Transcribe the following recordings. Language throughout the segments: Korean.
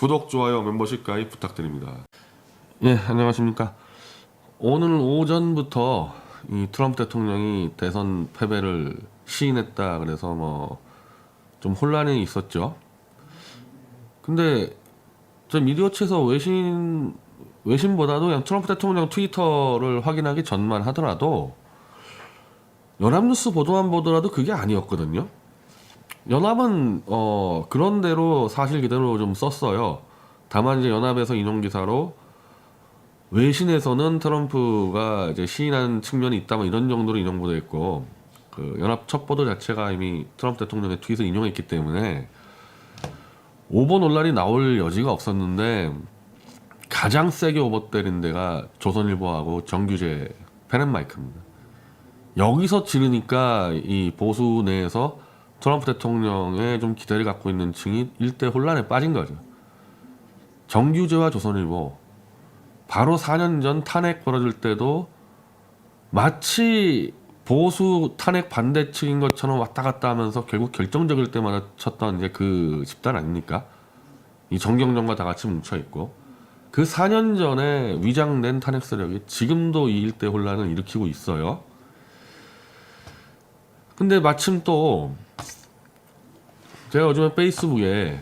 구독, 좋아요, 멤버십 가입 부탁드립니다. 예, 안녕하십니까. 오늘 오전부터 이 트럼프 대통령이 대선 패배를 시인했다 그래서 뭐 좀 혼란이 있었죠. 근데 저 미디어치에서 외신보다도 그냥 트럼프 대통령 트위터를 확인하기 전만 하더라도 연합뉴스 보도만 보더라도 그게 아니었거든요. 연합은 그런 대로 사실 그대로 좀 썼어요. 다만 이제 연합에서 인용 기사로 외신에서는 트럼프가 이제 시인한 측면이 있다 뭐 이런 정도로 인용 보도했고, 그 연합 첫 보도 자체가 이미 트럼프 대통령의 트윗을 인용했기 때문에 오버 논란이 나올 여지가 없었는데, 가장 세게 오버 때린 데가 조선일보하고 정규제 펜앤마이크입니다. 여기서 지르니까 이 보수 내에서 트럼프 대통령의 좀 기대를 갖고 있는 층이 일대 혼란에 빠진 거죠. 정규제와 조선일보, 바로 4년 전 탄핵 벌어질 때도 마치 보수 탄핵 반대층인 것처럼 왔다 갔다 하면서 결국 결정적일 때마다 쳤던 이제 그 집단 아닙니까? 이 정경련과 다 같이 뭉쳐 있고, 그 4년 전에 위장된 탄핵 세력이 지금도 이 일대 혼란을 일으키고 있어요. 근데 마침 또 제가 요즘에 페이스북에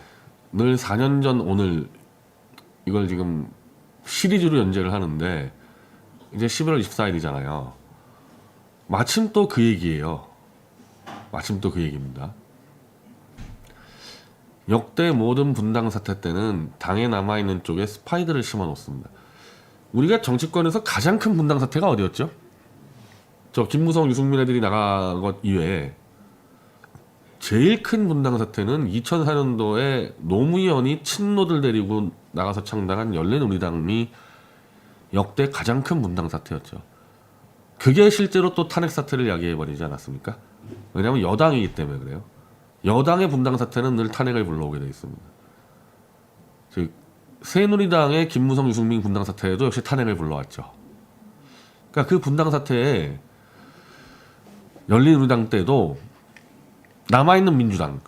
늘 4년 전 오늘 이걸 지금 시리즈로 연재를 하는데, 이제 11월 24일이잖아요. 마침 또 그 얘기예요. 마침 또 그 얘기입니다. 역대 모든 분당 사태 때는 당에 남아있는 쪽에 스파이들을 심어 놓습니다. 우리가 정치권에서 가장 큰 분당 사태가 어디였죠? 저 김무성, 유승민 애들이 나간 것 이외에 제일 큰 분당 사태는 2004년도에 노무현이 친노들 데리고 나가서 창당한 열린우리당이 역대 가장 큰 분당 사태였죠. 그게 실제로 또 탄핵 사태를 야기해버리지 않았습니까? 왜냐하면 여당이기 때문에 그래요. 여당의 분당 사태는 늘 탄핵을 불러오게 되어 있습니다. 즉 새누리당의 김무성, 유승민 분당 사태에도 역시 탄핵을 불러왔죠. 그러니까 그 분당 사태에 열린우리당 때도 남아있는 민주당,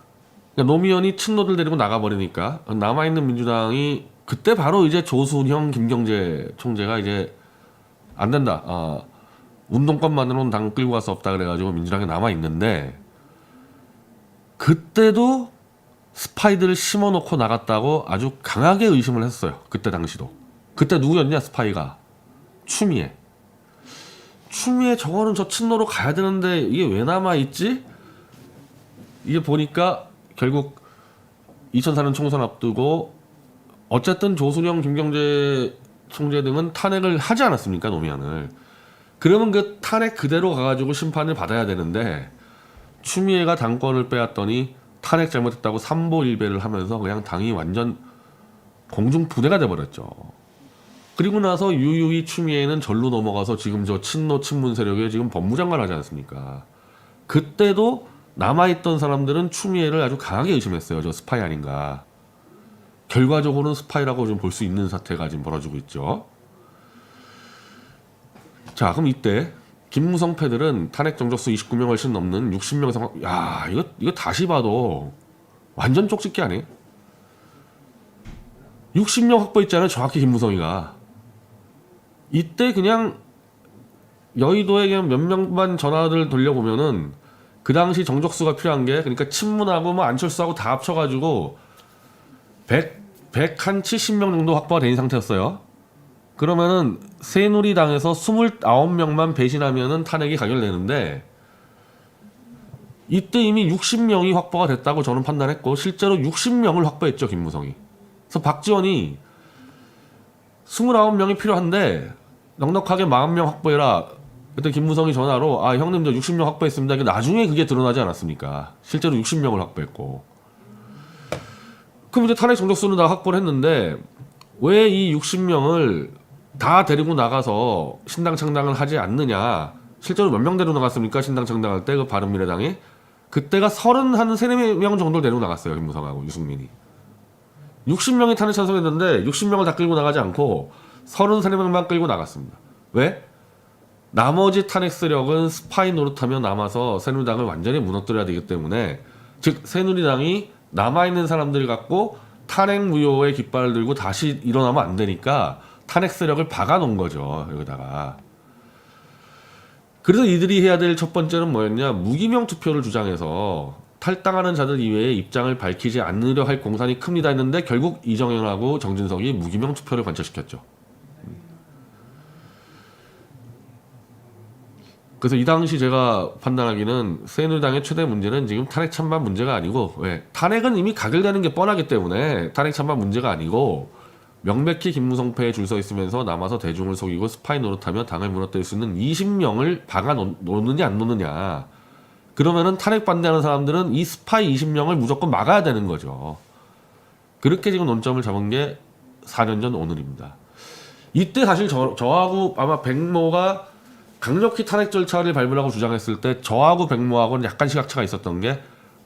그러니까 노무현이 친노들 데리고 나가버리니까 남아있는 민주당이 그때 바로 이제 조순형, 김경재 총재가 이제 안 된다, 운동권만으로는 당 끌고 갈 수 없다 그래가지고 민주당에 남아있는데, 그때도 스파이들을 심어놓고 나갔다고 아주 강하게 의심을 했어요. 그때 당시도. 그때 누구였냐 스파이가? 추미애. 저거는 저 친노로 가야 되는데 이게 왜 남아있지? 이게 보니까 결국 2004년 총선 앞두고 어쨌든 조순영, 김경재 총재 등은 탄핵을 하지 않았습니까, 노무현을. 그러면 그 탄핵 그대로 가가지고 심판을 받아야 되는데, 추미애가 당권을 빼앗더니 탄핵 잘못했다고 삼보일배를 하면서 그냥 당이 완전 공중분해가 돼버렸죠. 그리고 나서 유유히 추미애는 절로 넘어가서 지금 저 친노 친문 세력에 지금 법무장관 하지 않습니까? 그때도 남아있던 사람들은 추미애를 아주 강하게 의심했어요. 저 스파이 아닌가. 결과적으로는 스파이라고 좀 볼 수 있는 사태가 지금 벌어지고 있죠. 자, 그럼 이때 김무성 패들은 탄핵 정적수 29명 훨씬 넘는 60명 이상. 야, 이거 다시 봐도 완전 쪽집게 아니에요? 60명 확보했잖아요, 정확히 김무성이가. 이때 그냥 여의도에 그냥 몇 명만 전화를 돌려보면은 그 당시 정적수가 필요한 게, 그러니까 친문하고 뭐 안철수하고 다 합쳐가지고 170명 정도 확보가 된 상태였어요. 그러면은 새누리당에서 29명만 배신하면은 탄핵이 가결되는데, 이때 이미 60명이 확보가 됐다고 저는 판단했고, 실제로 60명을 확보했죠, 김무성이. 그래서 박지원이 29명이 필요한데 넉넉하게 40명 확보해라. 그때 김무성이 전화로 형님 저 60명 확보했습니다. 나중에 그게 드러나지 않았습니까? 실제로 60명을 확보했고. 그럼 이제 탄핵 정적수는 다 확보를 했는데 왜 이 60명을 다 데리고 나가서 신당 창당을 하지 않느냐. 실제로 몇 명 데리고 나갔습니까? 신당 창당할 때 그 바른미래당이 그때가 34명 정도 데리고 나갔어요. 김무성하고 유승민이. 60명이 탄핵 찬성했는데 60명을 다 끌고 나가지 않고 33명만 끌고 나갔습니다. 왜? 나머지 탄핵 세력은 스파이 노릇하며 남아서 새누리당을 완전히 무너뜨려야 되기 때문에, 즉 새누리당이 남아있는 사람들을 갖고 탄핵 무효의 깃발을 들고 다시 일어나면 안 되니까 탄핵 세력을 박아놓은 거죠. 여기다가. 그래서 이들이 해야 될 첫 번째는 뭐였냐? 무기명 투표를 주장해서 탈당하는 자들 이외에 입장을 밝히지 않으려 할 공산이 큽니다 했는데 결국 이정현하고 정진석이 무기명 투표를 관철시켰죠. 그래서 이 당시 제가 판단하기는 새누리당의 최대 문제는 지금 탄핵 찬반 문제가 아니고, 왜? 탄핵은 이미 가결되는 게 뻔하기 때문에 탄핵 찬반 문제가 아니고, 명백히 김무성패에 줄 서 있으면서 남아서 대중을 속이고 스파이 노릇하며 당을 무너뜨릴 수 있는 20명을 박아 놓느냐 안 놓느냐. 그러면은 탄핵 반대하는 사람들은 이 스파이 20명을 무조건 막아야 되는 거죠. 그렇게 지금 논점을 잡은 게 4년 전 오늘입니다. 이때 사실 저하고 아마 백모가 강력히 탄핵 절차를 밟으라고 주장했을 때 저하고 백모하고는 약간 시각차가 있었던 게,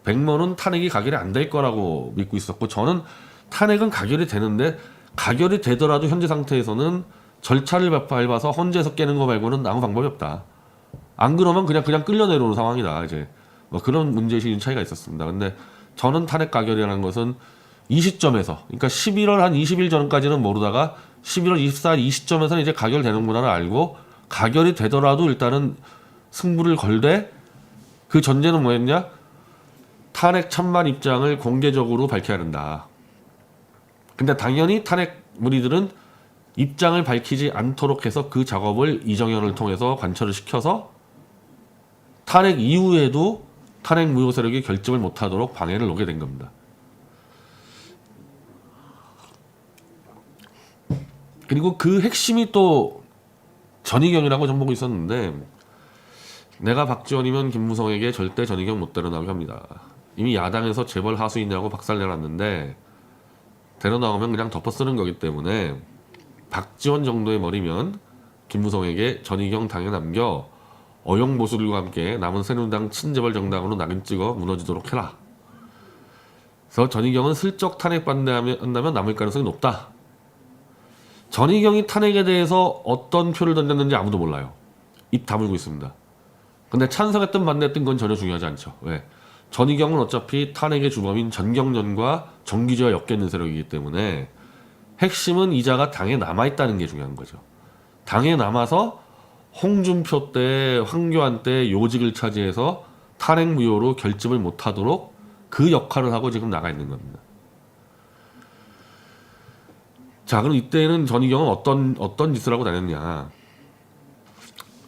백모는 탄핵이 가결이 안 될 거라고 믿고 있었고, 저는 탄핵은 가결이 되는데 가결이 되더라도 현재 상태에서는 절차를 밟아서 헌재에서 깨는 거 말고는 아무 방법이 없다. 안 그러면 그냥 끌려 내려오는 상황이다. 이제 뭐 그런 문제의식 차이가 있었습니다. 근데 저는 탄핵 가결이라는 것은 이 시점에서, 그러니까 11월 한 20일 전까지는 모르다가 11월 24일 이 시점에서는 이제 가결되는구나를 알고, 가결이 되더라도 일단은 승부를 걸되, 그 전제는 뭐였냐? 탄핵 찬반 입장을 공개적으로 밝혀야 된다. 근데 당연히 탄핵 무리들은 입장을 밝히지 않도록 해서 그 작업을 이정현을 통해서 관철을 시켜서 탄핵 이후에도 탄핵 무효 세력이 결집을 못하도록 방해를 놓게 된 겁니다. 그리고 그 핵심이 또 전희경이라고 전 보고 있었는데, 내가 박지원이면 김무성에게 절대 전희경 못 데려나오게 합니다. 이미 야당에서 재벌 하수인이라고 박살내놨는데 데려나오면 그냥 덮어쓰는 거기 때문에 박지원 정도의 머리면 김무성에게 전희경 당에 남겨 어용보수들과 함께 남은 새누리당 친재벌 정당으로 낙인 찍어 무너지도록 해라. 그래서 전희경은 슬쩍 탄핵 반대한다면 남을 가능성이 높다. 전희경이 탄핵에 대해서 어떤 표를 던졌는지 아무도 몰라요. 입 다물고 있습니다. 근데 찬성했든 반대했든 그건 전혀 중요하지 않죠. 왜? 전희경은 어차피 탄핵의 주범인 전경련과 정기조와 엮여있는 세력이기 때문에 핵심은 이자가 당에 남아있다는 게 중요한 거죠. 당에 남아서 홍준표 때, 황교안 때 요직을 차지해서 탄핵 무효로 결집을 못하도록 그 역할을 하고 지금 나가 있는 겁니다. 자, 그럼 이때는 전희경은 어떤 짓을 하고 다녔냐?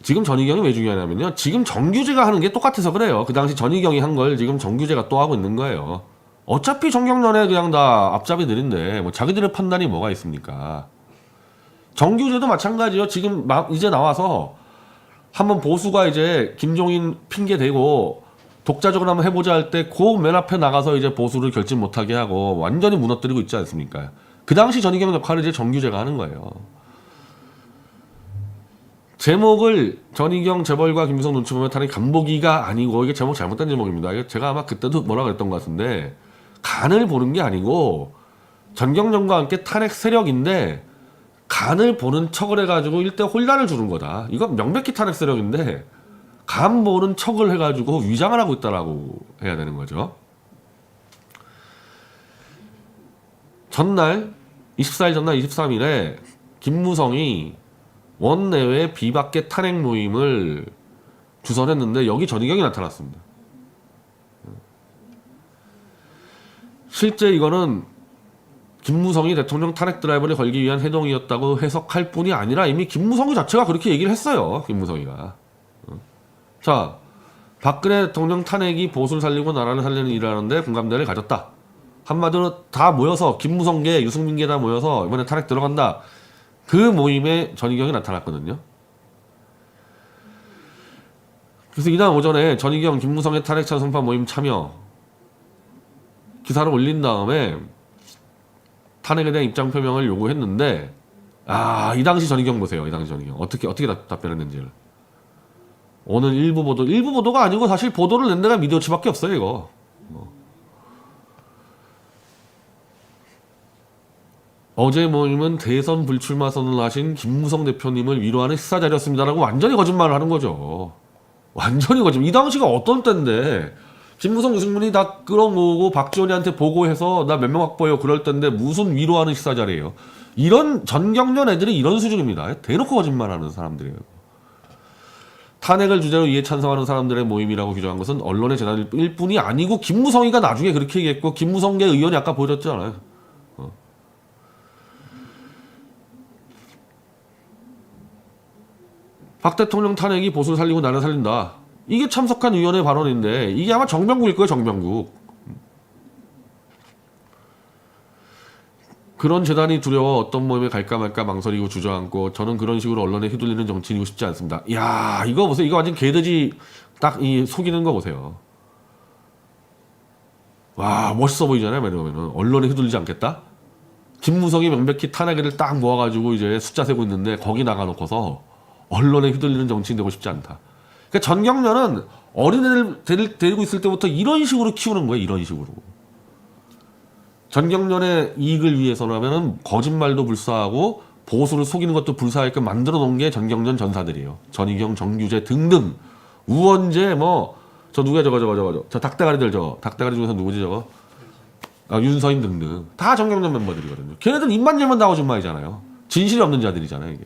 지금 전희경이 왜 중요하냐면요, 지금 정규제가 하는 게 똑같아서 그래요. 그 당시 전희경이 한 걸 지금 정규제가 또 하고 있는 거예요. 어차피 정경련에 그냥 다 앞잡이 들인데 뭐 자기들의 판단이 뭐가 있습니까? 정규제도 마찬가지요. 지금 이제 나와서 한번 보수가 이제 김종인 핑계 대고 독자적으로 한번 해보자 할 때 그 맨 앞에 나가서 이제 보수를 결집 못하게 하고 완전히 무너뜨리고 있지 않습니까? 그 당시 전희경 역할을 이제 정규제가 하는 거예요. 제목을 전희경 재벌과 김무성 눈치 보면 탄핵 간보기가 아니고, 이게 제목 잘못된 제목입니다. 이게 제가 아마 그때도 뭐라 그랬던 것 같은데, 간을 보는 게 아니고 전경련과 함께 탄핵 세력인데 간을 보는 척을 해가지고 일대 혼란을 주는 거다. 이건 명백히 탄핵 세력인데 간 보는 척을 해가지고 위장을 하고 있다라고 해야 되는 거죠. 전날 24일 전날 23일에 김무성이 원내외 비박계 탄핵 모임을 주선했는데 여기 전희경이 나타났습니다. 실제 이거는 김무성이 대통령 탄핵 드라이브를 걸기 위한 해동이었다고 해석할 뿐이 아니라 이미 김무성 자체가 그렇게 얘기를 했어요. 김무성이가. 자, 박근혜 대통령 탄핵이 보수를 살리고 나라를 살리는 일이라는데 공감대를 가졌다. 한마디로 다 모여서 김무성계, 유승민계 다 모여서 이번에 탄핵 들어간다. 그 모임에 전희경이 나타났거든요. 그래서 이날 오전에 전희경, 김무성의 탄핵 찬성파 모임 참여 기사를 올린 다음에 탄핵에 대한 입장 표명을 요구했는데, 이 당시 전희경 보세요. 이 당시 전희경 어떻게 답변했는지를. 오늘 일부 보도가 아니고 사실 보도를 낸 데가 미디어치밖에 없어요. 이거. 어제 모임은 대선 불출마 선언을 하신 김무성 대표님을 위로하는 식사 자리였습니다라고 완전히 거짓말을 하는 거죠. 완전히 거짓말. 이 당시가 어떤 때인데 김무성 유승민이 다 끌어모으고 박지원이한테 보고해서 나 몇 명 확보해요 그럴 텐데 무슨 위로하는 식사 자리예요. 이런 전경련 애들이 이런 수준입니다. 대놓고 거짓말하는 사람들이에요. 탄핵을 주제로 이에 찬성하는 사람들의 모임이라고 규정한 것은 언론의 재단일 뿐이 아니고 김무성이가 나중에 그렇게 얘기했고 김무성계 의원이 아까 보여줬잖아요. 박 대통령 탄핵이 보수를 살리고 나를 살린다. 이게 참석한 의원의 발언인데 이게 아마 정병국일 거예요. 정병국. 그런 재단이 두려워 어떤 모임에 갈까 말까 망설이고 주저앉고 저는 그런 식으로 언론에 휘둘리는 정치인이고 싶지 않습니다. 이야 이거 보세요. 이거 완전 개돼지 딱 이 속이는 거 보세요. 와 멋있어 보이잖아요. 이러면은 언론에 휘둘리지 않겠다. 김무성이 명백히 탄핵을 딱 모아가지고 이제 숫자 세고 있는데 거기 나가놓고서 언론에 휘둘리는 정치인 되고 싶지 않다. 그러니까 전경련은 어린애들 데리고 있을 때부터 이런 식으로 키우는 거예요. 이런 식으로. 전경련의 이익을 위해서라면은 거짓말도 불사하고 보수를 속이는 것도 불사하게끔 만들어 놓은 게 전경련 전사들이에요. 전희경, 정규재 등등. 우원재 저 누구야 저 닭대가리들 닭대가리 중에서 누구지 저거? 윤서인 등등. 다 전경련 멤버들이거든요. 걔네들 입만 열면 다 거짓말이잖아요. 진실이 없는 자들이잖아요, 이게.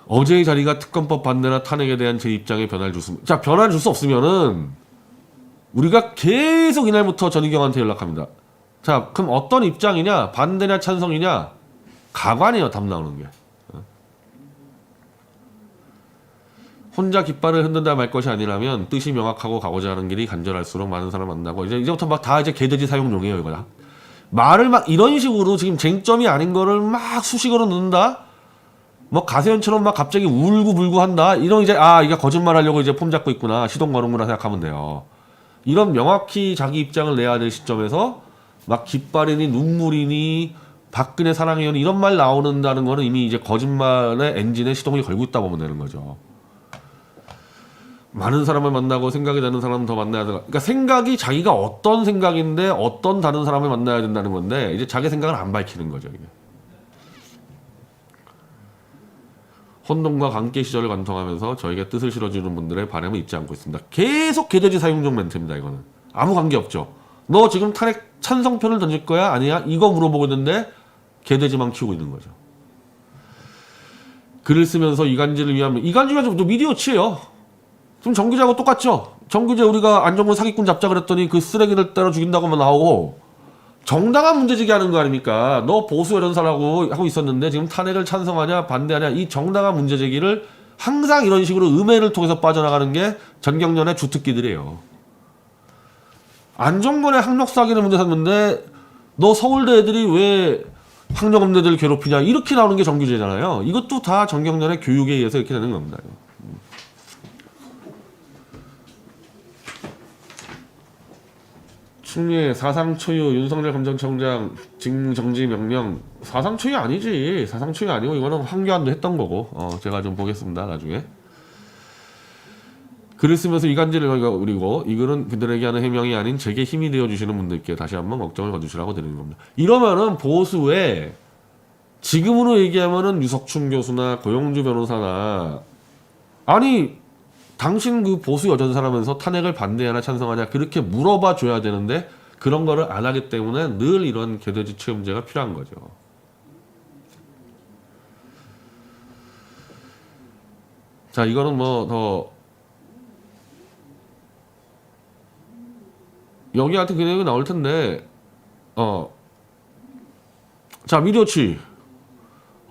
어제의 자리가 특검법 반대나 탄핵에 대한 제 입장에 변화를 줬습니다. 자, 변화를 줄 수 없으면은 우리가 계속 이날부터 전희경한테 연락합니다. 자, 그럼 어떤 입장이냐? 반대냐 찬성이냐? 가관이에요, 답 나오는 게. 혼자 깃발을 흔든다 말 것이 아니라면 뜻이 명확하고 가고자 하는 길이 간절할수록 많은 사람 만나고 이제부터 막 다 이제 개돼지 사용용이에요, 이거 다. 말을 막 이런 식으로 지금 쟁점이 아닌 거를 막 수식어로 넣는다? 가세현처럼 막 갑자기 울고불고 한다? 이런 이제, 이게 거짓말 하려고 이제 폼 잡고 있구나. 시동 거는구나 생각하면 돼요. 이런 명확히 자기 입장을 내야 될 시점에서 막 깃발이니 눈물이니 박근혜 사랑해요니 이런 말 나오는다는 거는 이미 이제 거짓말의 엔진에 시동이 걸고 있다 보면 되는 거죠. 많은 사람을 만나고 생각이 나는 사람은 더 만나야 된다. 그러니까 생각이 자기가 어떤 생각인데 어떤 다른 사람을 만나야 된다는 건데 이제 자기 생각을 안 밝히는 거죠. 이게. 혼돈과 관계 시절을 관통하면서 저에게 뜻을 실어주는 분들의 바람을 잊지 않고 있습니다. 계속 개돼지 사용종 멘트입니다. 이거는 아무 관계 없죠. 너 지금 탄핵 찬성표를 던질 거야? 아니야? 이거 물어보고 있는데 개돼지만 키우고 있는 거죠. 글을 쓰면서 이간질을 위한 이간질이 또 미디어치예요. 지금 정규제하고 똑같죠. 정규제 우리가 안정권 사기꾼 잡자 그랬더니 그 쓰레기를 때려 죽인다고만 나오고 정당한 문제제기 하는 거 아닙니까? 너 보수 여론사라고 하고 있었는데 지금 탄핵을 찬성하냐 반대하냐 이 정당한 문제제기를 항상 이런 식으로 음해를 통해서 빠져나가는 게 전경련의 주특기들이에요. 안정권의 학력 사기는 문제 삼는데 너 서울대 애들이 왜 학력 없는 애들 괴롭히냐 이렇게 나오는 게 정규제잖아요. 이것도 다 전경련의 교육에 의해서 이렇게 되는 겁니다. 충리 사상초유 윤석열 검찰총장 직무정지 명령 사상초유 아니지. 사상초유 아니고 이거는 황교안도 했던 거고 제가 좀 보겠습니다 나중에. 글을 쓰면서 이간질을 그리고 이 글은 그들에게 하는 해명이 아닌 제게 힘이 되어주시는 분들께 다시 한번 걱정을 거두시라고 드리는 겁니다. 이러면은 보수에 지금으로 얘기하면은 유석춘 교수나 고영주 변호사나 아니 당신 그 보수 여전사라면서 탄핵을 반대하나 찬성하냐 그렇게 물어봐 줘야 되는데 그런 거를 안 하기 때문에 늘 이런 개돼지 취임제가 필요한 거죠. 자 이거는 더 여기 하여튼 그 내용이 나올 텐데 자 미디어치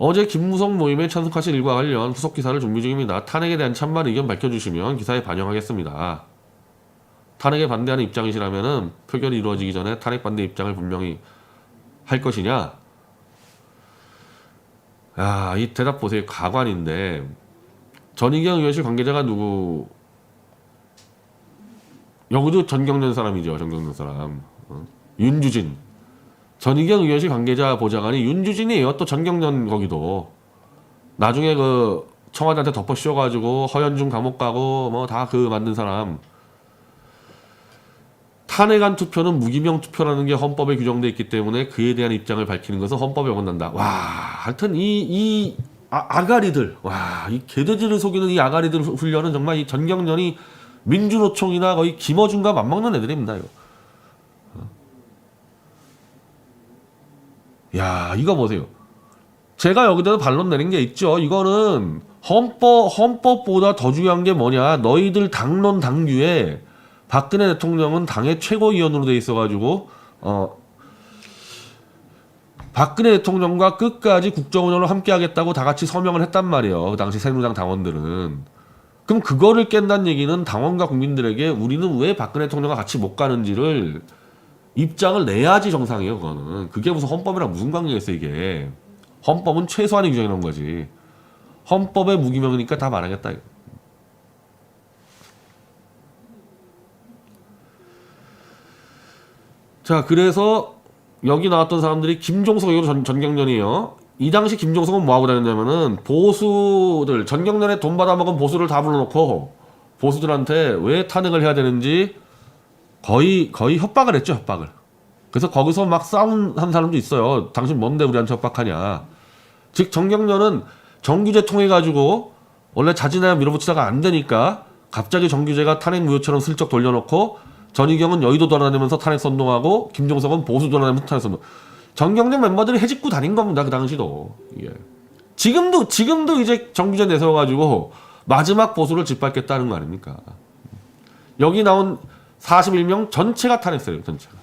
어제 김무성 모임에 참석하신 일과 관련 후속 기사를 준비 중입니다. 탄핵에 대한 찬반 의견 밝혀주시면 기사에 반영하겠습니다. 탄핵에 반대하는 입장이시라면 표결이 이루어지기 전에 탄핵 반대 입장을 분명히 할 것이냐? 이 대답 보세요. 가관인데 전희경 의원실 관계자가 누구? 여기도 전경련 사람이죠. 전경련 사람. 윤주진. 전희경 의원실 관계자 보좌관이 윤주진이에요. 또 전경련 거기도. 나중에 그 청와대한테 덮어 씌워가지고 허연중 감옥 가고 다 그 만든 사람. 탄핵안 투표는 무기명 투표라는 게 헌법에 규정돼 있기 때문에 그에 대한 입장을 밝히는 것은 헌법에 어긋난다. 와, 하여튼 이 아가리들, 와, 이 개돼지를 속이는 이 아가리들 훈련은 정말 이 전경련이 민주노총이나 거의 김어준과 맞먹는 애들입니다. 이거. 야, 이거 보세요. 제가 여기다 반론 내린 게 있죠. 이거는 헌법보다 더 중요한 게 뭐냐. 너희들 당론 당규에 박근혜 대통령은 당의 최고위원으로 돼 있어가지고 박근혜 대통령과 끝까지 국정운영을 함께 하겠다고 다 같이 서명을 했단 말이에요. 그 당시 새누리당 당원들은. 그럼 그거를 깬다는 얘기는 당원과 국민들에게 우리는 왜 박근혜 대통령과 같이 못 가는지를 입장을 내야지 정상이에요. 그거는. 그게 무슨 헌법이랑 무슨 관계가 있어 이게. 헌법은 최소한의 규정이라는 거지. 헌법의 무기명이니까 다 말하겠다. 이거. 자, 그래서 여기 나왔던 사람들이 김종석, 이거 전경련이에요. 이 당시 김종석은 뭐하고 다녔냐면은 보수들, 전경련에 돈 받아먹은 보수를 다 불러놓고 보수들한테 왜 탄핵을 해야 되는지 거의 협박을 했죠, 협박을. 그래서 거기서 막 싸운 한 사람도 있어요. 당신 뭔데 우리한테 협박하냐. 즉 정경련은 정규제 통해가지고 원래 자진하여 밀어붙이다가 안 되니까 갑자기 정규제가 탄핵 무효처럼 슬쩍 돌려놓고 전희경은 여의도 돌아다니면서 탄핵 선동하고 김종석은 보수 돌아다니면서 탄핵 선동. 정경련 멤버들이 해집고 다닌 겁니다. 그 당시도. 예. 지금도 이제 정규제 내세워가지고 마지막 보수를 짓밟겠다는 거 아닙니까? 여기 나온 41명 전체가 탄핵세요. 전체가.